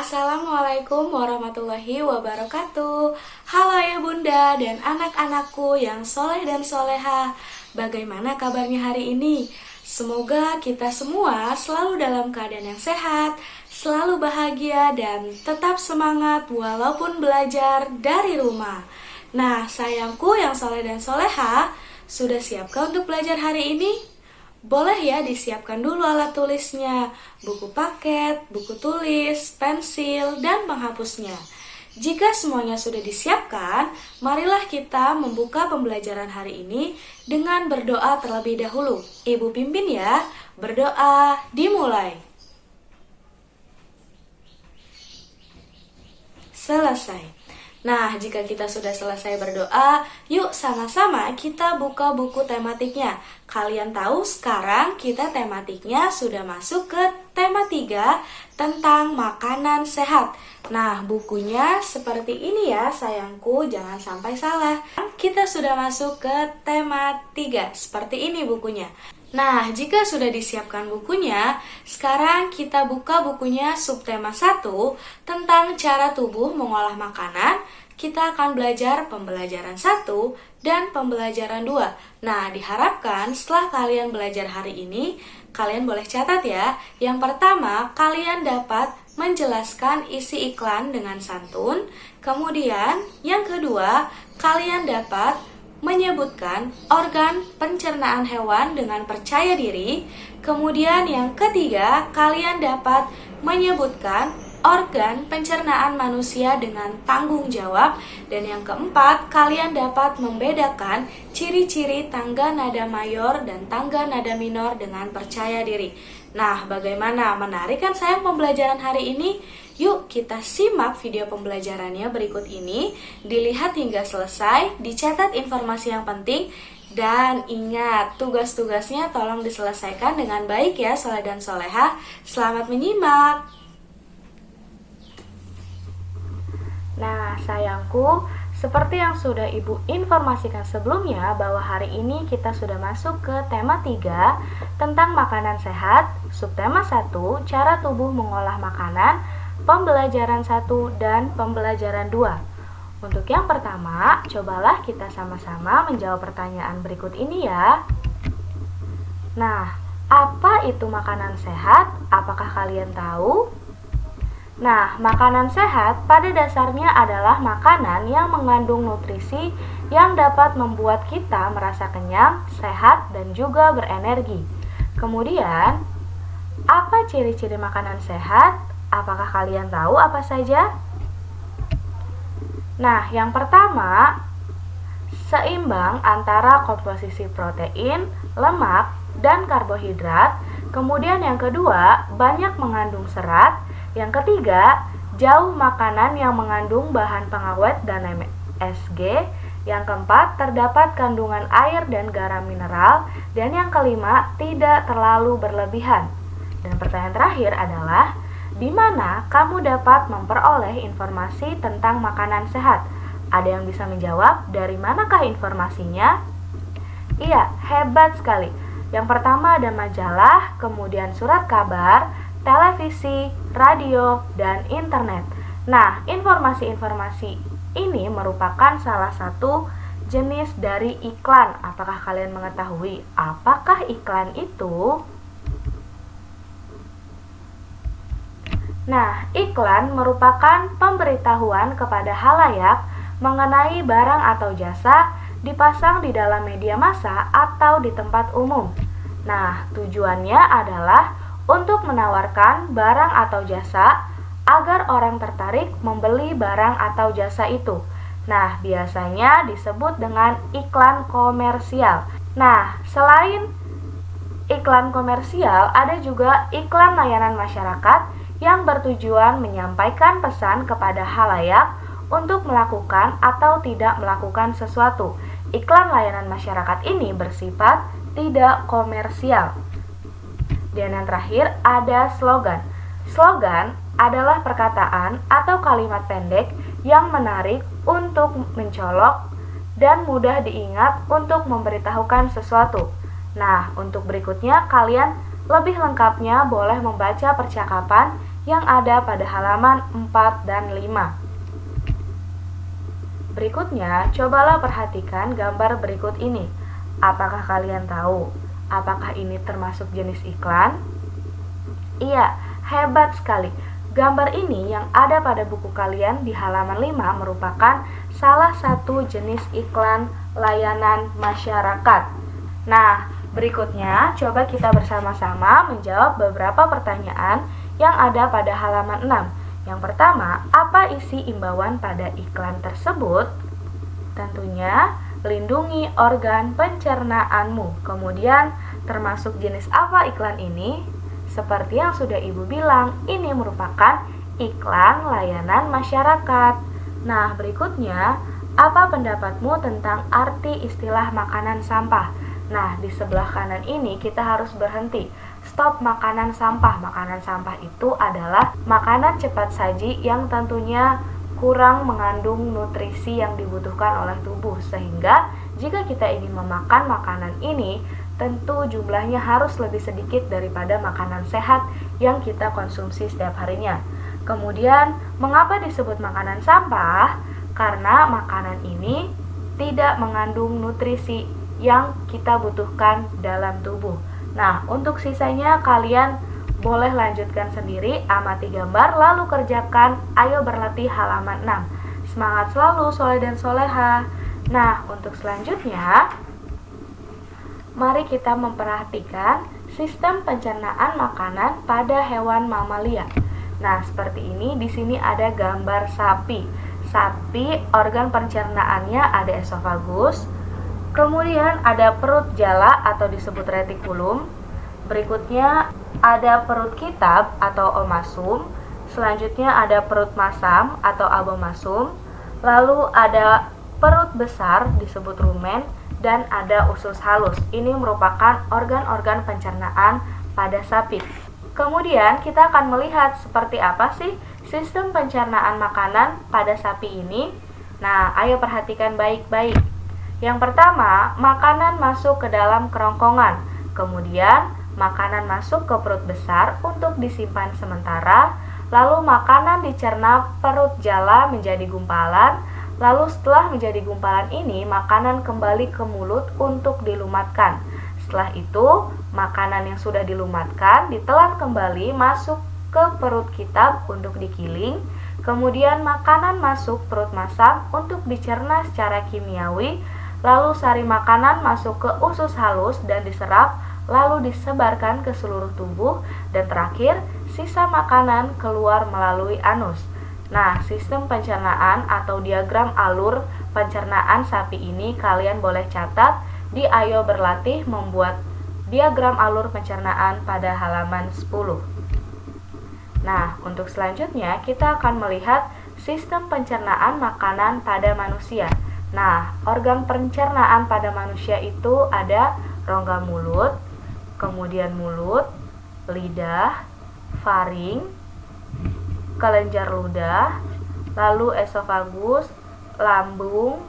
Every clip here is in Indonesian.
Assalamualaikum warahmatullahi wabarakatuh. Halo ya bunda dan anak-anakku yang soleh dan soleha. Bagaimana kabarnya hari ini? Semoga kita semua selalu dalam keadaan yang sehat, selalu bahagia dan tetap semangat walaupun belajar dari rumah. Nah sayangku yang soleh dan soleha, sudah siapkah untuk belajar hari ini? Boleh ya disiapkan dulu alat tulisnya, buku paket, buku tulis, pensil, dan penghapusnya. Jika semuanya sudah disiapkan, marilah kita membuka pembelajaran hari ini dengan berdoa terlebih dahulu. Ibu pimpin ya, berdoa dimulai. Selesai. Nah, jika kita sudah selesai berdoa, yuk sama-sama kita buka buku tematiknya. Kalian tahu sekarang kita tematiknya sudah masuk ke tema 3 tentang makanan sehat. Nah, bukunya seperti ini ya sayangku, jangan sampai salah. Kita sudah masuk ke tema 3, seperti ini bukunya. Nah, jika sudah disiapkan bukunya, sekarang kita buka bukunya subtema 1 tentang cara tubuh mengolah makanan. Kita akan belajar pembelajaran 1 dan pembelajaran 2. Nah, diharapkan setelah kalian belajar hari ini, kalian boleh catat ya. Yang pertama, kalian dapat menjelaskan isi iklan dengan santun. Kemudian, yang kedua, kalian dapat menyebutkan organ pencernaan hewan dengan percaya diri. Kemudian yang ketiga, kalian dapat menyebutkan organ pencernaan manusia dengan tanggung jawab. Dan yang keempat, kalian dapat membedakan ciri-ciri tangga nada mayor dan tangga nada minor dengan percaya diri. Nah, bagaimana? Menarik kan sayang pembelajaran hari ini? Yuk kita simak video pembelajarannya berikut ini, dilihat hingga selesai, dicatat informasi yang penting, dan ingat tugas-tugasnya tolong diselesaikan dengan baik ya soleh dan soleha. Selamat menyimak. Nah sayangku, seperti yang sudah Ibu informasikan sebelumnya bahwa hari ini kita sudah masuk ke tema 3 tentang makanan sehat, subtema 1, cara tubuh mengolah makanan, pembelajaran 1 dan pembelajaran 2. Untuk yang pertama, cobalah kita sama-sama menjawab pertanyaan berikut ini ya. Nah, apa itu makanan sehat? Apakah kalian tahu? Nah, makanan sehat pada dasarnya adalah makanan yang mengandung nutrisi yang dapat membuat kita merasa kenyang, sehat, dan juga berenergi. Kemudian, apa ciri-ciri makanan sehat? Apakah kalian tahu apa saja? Nah, yang pertama, seimbang antara komposisi protein, lemak, dan karbohidrat. Kemudian yang kedua, banyak mengandung serat. Yang ketiga, jauh makanan yang mengandung bahan pengawet dan MSG. Yang keempat, terdapat kandungan air dan garam mineral. Dan yang kelima, tidak terlalu berlebihan. Dan pertanyaan terakhir adalah, di mana kamu dapat memperoleh informasi tentang makanan sehat? Ada yang bisa menjawab dari manakah informasinya? Iya, hebat sekali. Yang pertama ada majalah, kemudian surat kabar, televisi, radio, dan internet. Nah, informasi-informasi ini merupakan salah satu jenis dari iklan. Apakah kalian mengetahui apakah iklan itu? Nah, iklan merupakan pemberitahuan kepada halayak mengenai barang atau jasa dipasang di dalam media massa atau di tempat umum. Nah, tujuannya adalah untuk menawarkan barang atau jasa agar orang tertarik membeli barang atau jasa itu. Nah, biasanya disebut dengan iklan komersial. Nah, selain iklan komersial, ada juga iklan layanan masyarakat yang bertujuan menyampaikan pesan kepada halayak untuk melakukan atau tidak melakukan sesuatu. Iklan layanan masyarakat ini bersifat tidak komersial. Dan yang terakhir ada slogan. Slogan adalah perkataan atau kalimat pendek yang menarik untuk mencolok dan mudah diingat untuk memberitahukan sesuatu. Nah, untuk berikutnya kalian lebih lengkapnya boleh membaca percakapan yang ada pada halaman 4 dan 5. Berikutnya, cobalah perhatikan gambar berikut ini. Apakah kalian tahu? Apakah ini termasuk jenis iklan? Iya, hebat sekali. Gambar ini yang ada pada buku kalian di halaman 5 merupakan salah satu jenis iklan layanan masyarakat. Nah, berikutnya coba kita bersama-sama menjawab beberapa pertanyaan yang ada pada halaman 6. Yang pertama, apa isi imbauan pada iklan tersebut? Tentunya, lindungi organ pencernaanmu. Kemudian, termasuk jenis apa iklan ini? Seperti yang sudah Ibu bilang, ini merupakan iklan layanan masyarakat. Nah, berikutnya, apa pendapatmu tentang arti istilah makanan sampah? Nah, di sebelah kanan ini kita harus berhenti. Stop makanan sampah. Makanan sampah itu adalah makanan cepat saji yang tentunya kurang mengandung nutrisi yang dibutuhkan oleh tubuh. Sehingga jika kita ingin memakan makanan ini, tentu jumlahnya harus lebih sedikit daripada makanan sehat yang kita konsumsi setiap harinya. Kemudian, mengapa disebut makanan sampah? Karena makanan ini tidak mengandung nutrisi yang kita butuhkan dalam tubuh. Nah, untuk sisanya kalian boleh lanjutkan sendiri, amati gambar, lalu kerjakan. Ayo berlatih halaman 6. Semangat selalu, soleh dan soleha. Nah, untuk selanjutnya, mari kita memperhatikan sistem pencernaan makanan pada hewan mamalia. Nah, seperti ini. Di sini ada gambar sapi. Sapi, organ pencernaannya ada esofagus. Kemudian ada perut jala atau disebut retikulum. Berikutnya ada perut kitab atau omasum. Selanjutnya ada perut masam atau abomasum. Lalu ada perut besar disebut rumen. Dan ada usus halus. Ini merupakan organ-organ pencernaan pada sapi. Kemudian kita akan melihat seperti apa sih sistem pencernaan makanan pada sapi ini. Nah, ayo perhatikan baik-baik. Yang pertama, makanan masuk ke dalam kerongkongan. Kemudian, makanan masuk ke perut besar untuk disimpan sementara. Lalu makanan dicerna perut jala menjadi gumpalan. Lalu setelah menjadi gumpalan ini, makanan kembali ke mulut untuk dilumatkan. Setelah itu, makanan yang sudah dilumatkan ditelan kembali masuk ke perut kitab untuk digiling. Kemudian makanan masuk perut masam untuk dicerna secara kimiawi. Lalu sari makanan masuk ke usus halus dan diserap, lalu disebarkan ke seluruh tubuh. Dan terakhir, sisa makanan keluar melalui anus. Nah, sistem pencernaan atau diagram alur pencernaan sapi ini kalian boleh catat di Ayo Berlatih membuat diagram alur pencernaan pada halaman 10. Nah, untuk selanjutnya kita akan melihat sistem pencernaan makanan pada manusia. Nah, organ pencernaan pada manusia itu ada rongga mulut, kemudian mulut, lidah, faring, kelenjar ludah, lalu esofagus, lambung,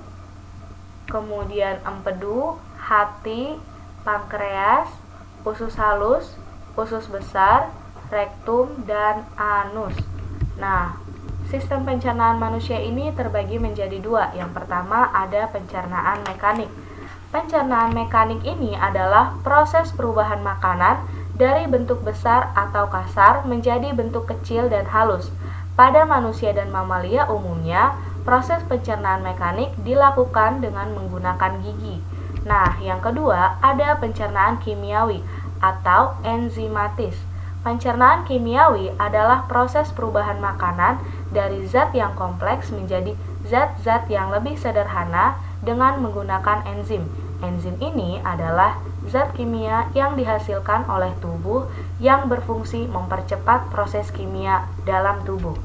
kemudian empedu, hati, pankreas, usus halus, usus besar, rektum, dan anus. Nah, sistem pencernaan manusia ini terbagi menjadi dua. Yang pertama ada pencernaan mekanik. Pencernaan mekanik ini adalah proses perubahan makanan dari bentuk besar atau kasar menjadi bentuk kecil dan halus. Pada manusia dan mamalia umumnya, proses pencernaan mekanik dilakukan dengan menggunakan gigi. Nah, yang kedua ada pencernaan kimiawi atau enzimatis. Pencernaan kimiawi adalah proses perubahan makanan dari zat yang kompleks menjadi zat-zat yang lebih sederhana dengan menggunakan enzim. Enzim ini adalah zat kimia yang dihasilkan oleh tubuh yang berfungsi mempercepat proses kimia dalam tubuh.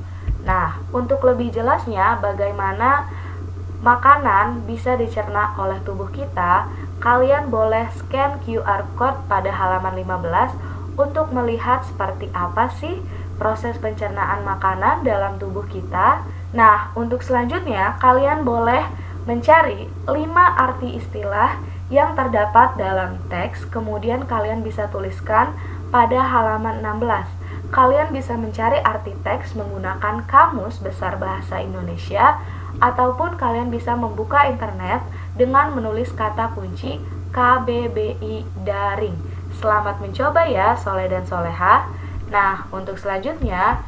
Nah, untuk lebih jelasnya bagaimana makanan bisa dicerna oleh tubuh kita, kalian boleh scan QR code pada halaman 15 untuk melihat seperti apa sih proses pencernaan makanan dalam tubuh kita. Nah, untuk selanjutnya kalian boleh mencari 5 arti istilah yang terdapat dalam teks, kemudian kalian bisa tuliskan pada halaman 16. Kalian bisa mencari arti teks menggunakan Kamus Besar Bahasa Indonesia, ataupun kalian bisa membuka internet dengan menulis kata kunci KBBI daring. Selamat mencoba ya Soleh dan Soleha. Nah, untuk selanjutnya,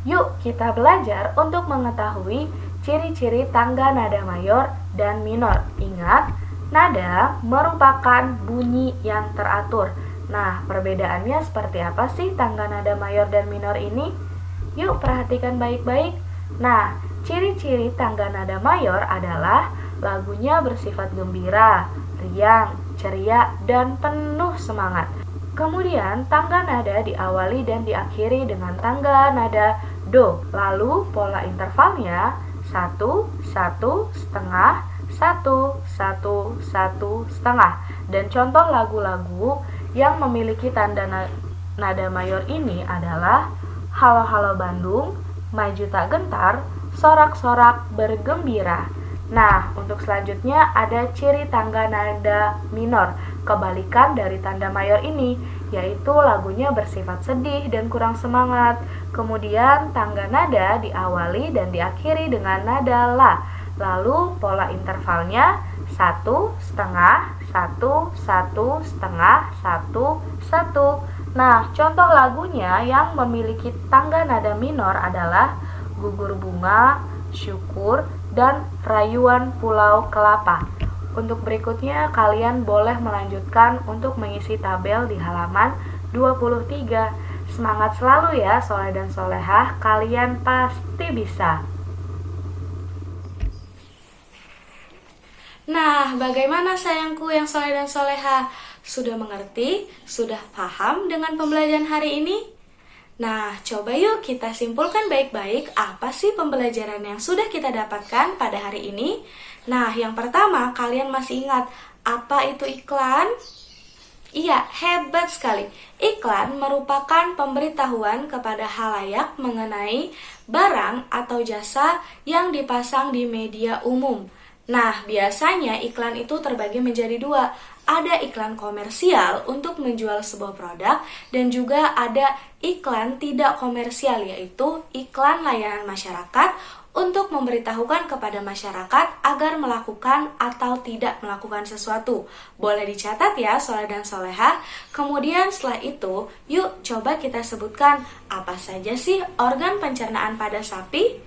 yuk kita belajar untuk mengetahui ciri-ciri tangga nada mayor dan minor. Ingat, nada merupakan bunyi yang teratur. Nah, perbedaannya seperti apa sih tangga nada mayor dan minor ini? Yuk perhatikan baik-baik. Nah, ciri-ciri tangga nada mayor adalah lagunya bersifat gembira, riang, ceria, dan penuh semangat. Kemudian, tangga nada diawali dan diakhiri dengan tangga nada do. Lalu, pola intervalnya 1, 1, setengah, 1, 1, 1, setengah. Dan contoh lagu-lagu yang memiliki tanda nada mayor ini adalah Halo Halo Bandung, Maju Tak Gentar, Sorak-sorak Bergembira. Nah, untuk selanjutnya ada ciri tangga nada minor, kebalikan dari tanda mayor ini, yaitu lagunya bersifat sedih dan kurang semangat. Kemudian tangga nada diawali dan diakhiri dengan nada la. Lalu pola intervalnya 1, setengah, 1, 1, setengah, 1, 1. Nah, contoh lagunya yang memiliki tangga nada minor adalah Gugur Bunga, Syukur, dan Rayuan Pulau Kelapa. Untuk berikutnya, kalian boleh melanjutkan untuk mengisi tabel di halaman 23. Semangat selalu ya Soleh dan Solehah, kalian pasti bisa. Nah, bagaimana sayangku yang Soleh dan Soleha? Sudah mengerti? Sudah paham dengan pembelajaran hari ini? Nah, coba yuk kita simpulkan baik-baik apa sih pembelajaran yang sudah kita dapatkan pada hari ini. Nah, yang pertama, kalian masih ingat apa itu iklan? Iya, hebat sekali. Iklan merupakan pemberitahuan kepada halayak mengenai barang atau jasa yang dipasang di media umum. Nah, biasanya iklan itu terbagi menjadi dua. Ada iklan komersial untuk menjual sebuah produk dan juga ada iklan tidak komersial, yaitu iklan layanan masyarakat untuk memberitahukan kepada masyarakat agar melakukan atau tidak melakukan sesuatu. Boleh dicatat ya Soleh dan Soleha. Kemudian setelah itu, yuk coba kita sebutkan apa saja sih organ pencernaan pada sapi?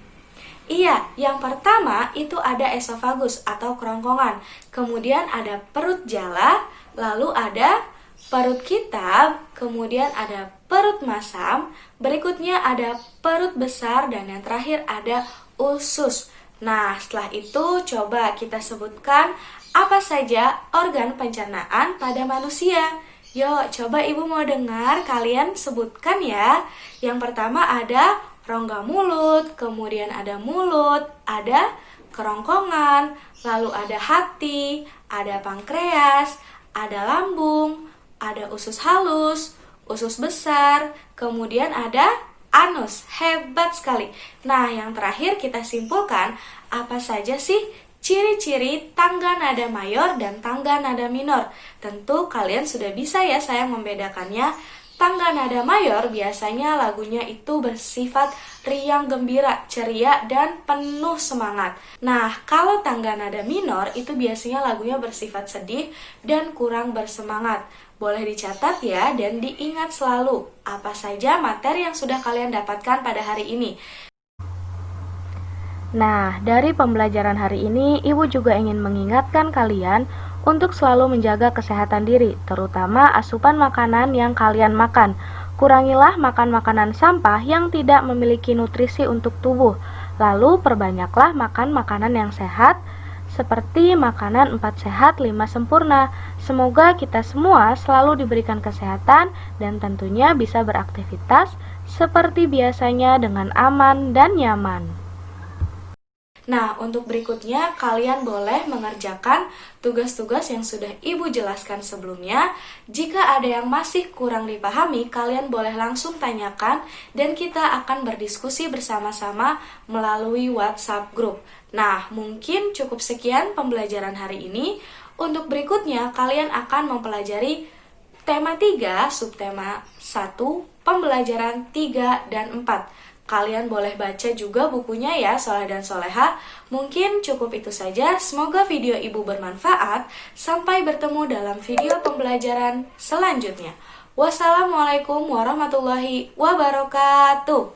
Iya, yang pertama itu ada esofagus atau kerongkongan. Kemudian ada perut jala, lalu ada perut kitab, kemudian ada perut masam, berikutnya ada perut besar, dan yang terakhir ada usus. Nah, setelah itu coba kita sebutkan apa saja organ pencernaan pada manusia. Yuk, coba ibu mau dengar, kalian sebutkan ya. Yang pertama ada rongga mulut, kemudian ada mulut, ada kerongkongan, lalu ada hati, ada pankreas, ada lambung, ada usus halus, usus besar, kemudian ada anus. Hebat sekali. Nah, yang terakhir kita simpulkan apa saja sih ciri-ciri tangga nada mayor dan tangga nada minor. Tentu kalian sudah bisa ya saya membedakannya. Tangga nada mayor biasanya lagunya itu bersifat riang, gembira, ceria, dan penuh semangat. Nah, kalau tangga nada minor itu biasanya lagunya bersifat sedih dan kurang bersemangat. Boleh dicatat ya dan diingat selalu apa saja materi yang sudah kalian dapatkan pada hari ini. Nah, dari pembelajaran hari ini, Ibu juga ingin mengingatkan kalian untuk selalu menjaga kesehatan diri, terutama asupan makanan yang kalian makan. Kurangilah makan makanan sampah yang tidak memiliki nutrisi untuk tubuh. Lalu perbanyaklah makan makanan yang sehat, seperti makanan 4 sehat 5 sempurna. Semoga kita semua selalu diberikan kesehatan dan tentunya bisa beraktivitas seperti biasanya dengan aman dan nyaman. Nah, untuk berikutnya kalian boleh mengerjakan tugas-tugas yang sudah Ibu jelaskan sebelumnya. Jika ada yang masih kurang dipahami, kalian boleh langsung tanyakan dan kita akan berdiskusi bersama-sama melalui WhatsApp group. Nah, mungkin cukup sekian pembelajaran hari ini. Untuk berikutnya, kalian akan mempelajari tema 3, subtema 1, pembelajaran 3 dan 4. Kalian boleh baca juga bukunya ya, Soleh dan Soleha. Mungkin cukup itu saja. Semoga video Ibu bermanfaat. Sampai bertemu dalam video pembelajaran selanjutnya. Wassalamualaikum warahmatullahi wabarakatuh.